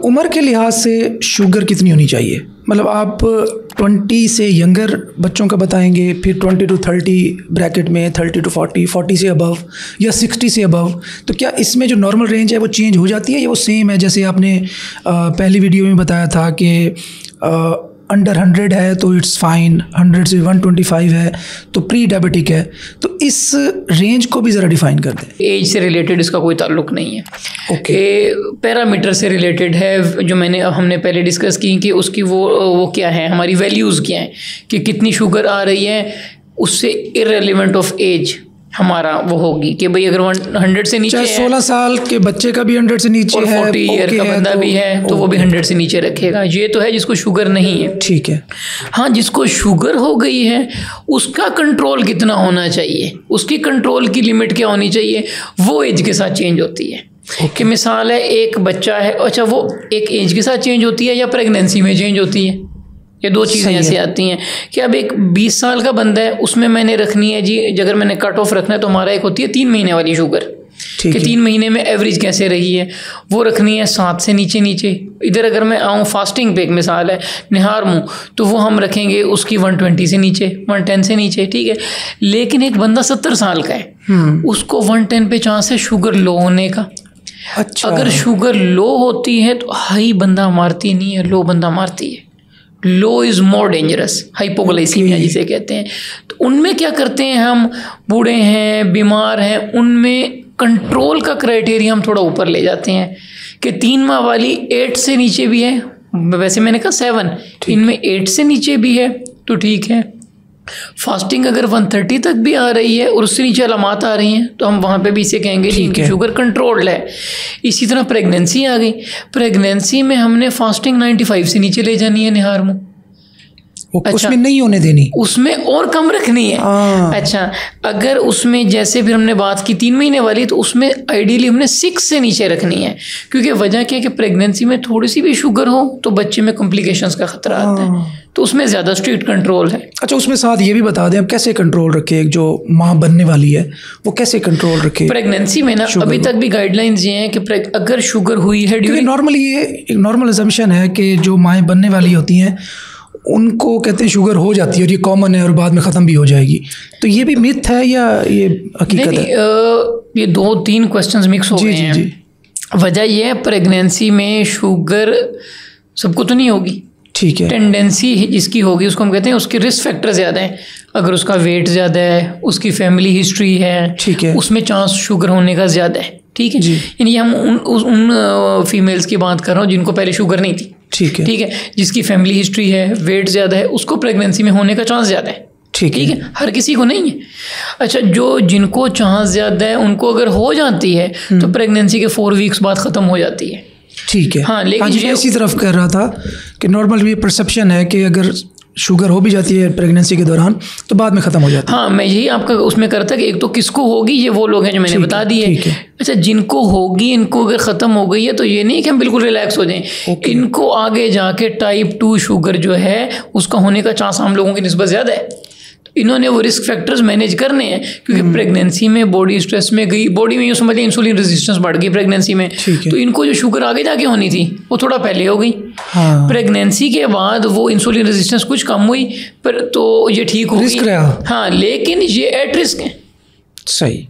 उम्र के लिहाज से शुगर कितनी होनी चाहिए? मतलब आप 20 से यंगर बच्चों का बताएंगे, फिर 20 to 30 ब्रैकेट में, 30 to 40, 40 से अबव या 60 से अबव, तो क्या इसमें जो नॉर्मल रेंज है वो चेंज हो जाती है या वो सेम है? जैसे आपने पहली वीडियो में बताया था कि अंडर 100 है तो इट्स फाइन, 100 से 125 है तो प्री डायबिटिक है, तो इस रेंज को भी ज़रा डिफाइन कर दें। एज से रिलेटेड इसका कोई ताल्लुक नहीं है। ओके, पैरामीटर से रिलेटेड है, जो हमने पहले डिस्कस की कि उसकी वो क्या है, हमारी वैल्यूज़ क्या हैं, कि कितनी शुगर आ रही है, उससे इररिलेवेंट ऑफ एज हमारा वो होगी कि भाई अगर 100 से नीचे, 16 साल के बच्चे का भी 100 से नीचे और है, 40 ईयर का बंदा भी है तो वो भी 100 से नीचे रखेगा। ये तो है जिसको शुगर नहीं है। ठीक है। हाँ, जिसको शुगर हो गई है उसका कंट्रोल कितना होना चाहिए, उसकी कंट्रोल की लिमिट क्या होनी चाहिए, वो एज के साथ चेंज होती है। कि मिसाल है, एक बच्चा है, अच्छा वो एक एज के साथ चेंज होती है या प्रेगनेंसी में चेंज होती है? ये दो चीज़ें ऐसी आती हैं कि अब एक 20 साल का बंदा है, उसमें मैंने रखनी है जी, अगर मैंने कट ऑफ रखना है तो हमारा एक होती है 3 महीने वाली शुगर, कि 3 महीने में एवरेज कैसे रही है, वो रखनी है 7 से नीचे नीचे। इधर अगर मैं आऊँ फास्टिंग पे, एक मिसाल है निहार मुँह, तो वो हम रखेंगे उसकी 120 से नीचे, 110 से नीचे, ठीक है। लेकिन एक बंदा 70 साल का है, उसको 110 पे चांस है शुगर लो होने का। अच्छा, अगर शुगर लो होती है तो हाई बंदा मारती नहीं है, लो बंदा मारती है। लो इज़ मोर डेंजरस, हाइपोग्लाइसीमिया जिसे कहते हैं। तो उनमें क्या करते हैं हम, बूढ़े हैं, बीमार हैं, उनमें कंट्रोल का क्राइटेरिया हम थोड़ा ऊपर ले जाते हैं कि 3 माह वाली 8 से नीचे भी है, वैसे मैंने कहा 7, इनमें 8 से नीचे भी है तो ठीक है। फास्टिंग अगर 130 तक भी आ रही है और उससे नीचे अलामात आ रही हैं तो हम वहाँ पे भी इसे कहेंगे कि इनकी शुगर कंट्रोल्ड है। इसी तरह प्रेगनेंसी आ गई, प्रेगनेंसी में हमने फास्टिंग 95 से नीचे ले जानी है निहार मुँह। अच्छा, उसमें नहीं होने देनी, उसमें और कम रखनी है। अच्छा, अगर उसमें जैसे फिर हमने बात की 3 महीने वाली, तो उसमें आइडियली हमने 6 से नीचे रखनी है, क्योंकि वजह क्या है कि प्रेगनेंसी में थोड़ी सी भी शुगर हो तो बच्चे में कॉम्प्लिकेशंस का खतरा आता है, तो उसमें ज़्यादा स्ट्रिक्ट कंट्रोल है। अच्छा, उसमें साथ ये भी बता दें अब कैसे कंट्रोल रखे, एक जो माँ बनने वाली है वो कैसे कंट्रोल रखे प्रेगनेंसी में ना? अभी तक भी गाइडलाइंस ये हैं कि अगर शुगर हुई है ड्यूरिंग, नॉर्मली ये एक नॉर्मल असम्पशन है कि जो माएँ बनने वाली होती हैं उनको कहते हैं शुगर हो जाती है और ये कॉमन है और बाद में ख़त्म भी हो जाएगी, तो ये भी मिथ है या ये हकीकत है? ये 2-3 क्वेश्चंस मिक्स हो गए हैं। वजह यह है, प्रेगनेंसी में शुगर सबको तो नहीं होगी, ठीक है। टेंडेंसी जिसकी होगी उसको हम कहते हैं उसके रिस्क फैक्टर ज़्यादा हैं। अगर उसका वेट ज़्यादा है, उसकी फैमिली हिस्ट्री है, ठीक है, उसमें चांस शुगर होने का ज़्यादा है, ठीक है। यानी हम उन फीमेल्स की बात कर रहा हूँ जिनको पहले शुगर नहीं थी, ठीक है, जिसकी फैमिली हिस्ट्री है, वेट ज़्यादा है, उसको प्रेगनेंसी में होने का चांस ज़्यादा है, ठीक है। हर किसी को नहीं है। अच्छा, जिनको चांस ज़्यादा है उनको अगर हो जाती है तो प्रेगनेंसी के 4 वीक्स बाद ख़त्म हो जाती है, ठीक है। हाँ, लेकिन ये इसी तरफ कर रहा था कि नॉर्मल ये परसेप्शन है कि अगर शुगर हो भी जाती है प्रेगनेंसी के दौरान तो बाद में ख़त्म हो जाती है। हाँ, मैं यही आपका उसमें करता कि एक तो किसको होगी, ये वो लोग हैं जो मैंने बता दिए। अच्छा, जिनको होगी, इनको अगर ख़त्म हो गई है तो ये नहीं कि हम बिल्कुल रिलैक्स हो जाएं। इनको आगे जाके टाइप 2 शुगर जो है उसका होने का चांस हम लोगों की निस्बत ज़्यादा है। इन्होंने वो रिस्क फैक्टर्स मैनेज करने हैं, क्योंकि प्रेगनेंसी में बॉडी स्ट्रेस में गई, बॉडी में यूँ समझ लें इंसुलिन रेजिस्टेंस बढ़ गई प्रेगनेंसी में, तो इनको जो शुगर आगे जाके होनी थी वो थोड़ा पहले हो गई। प्रेगनेंसी के बाद वो इंसुलिन रेजिस्टेंस कुछ कम हुई, पर तो ये ठीक हो गई। हाँ, लेकिन ये एट रिस्क है। सही।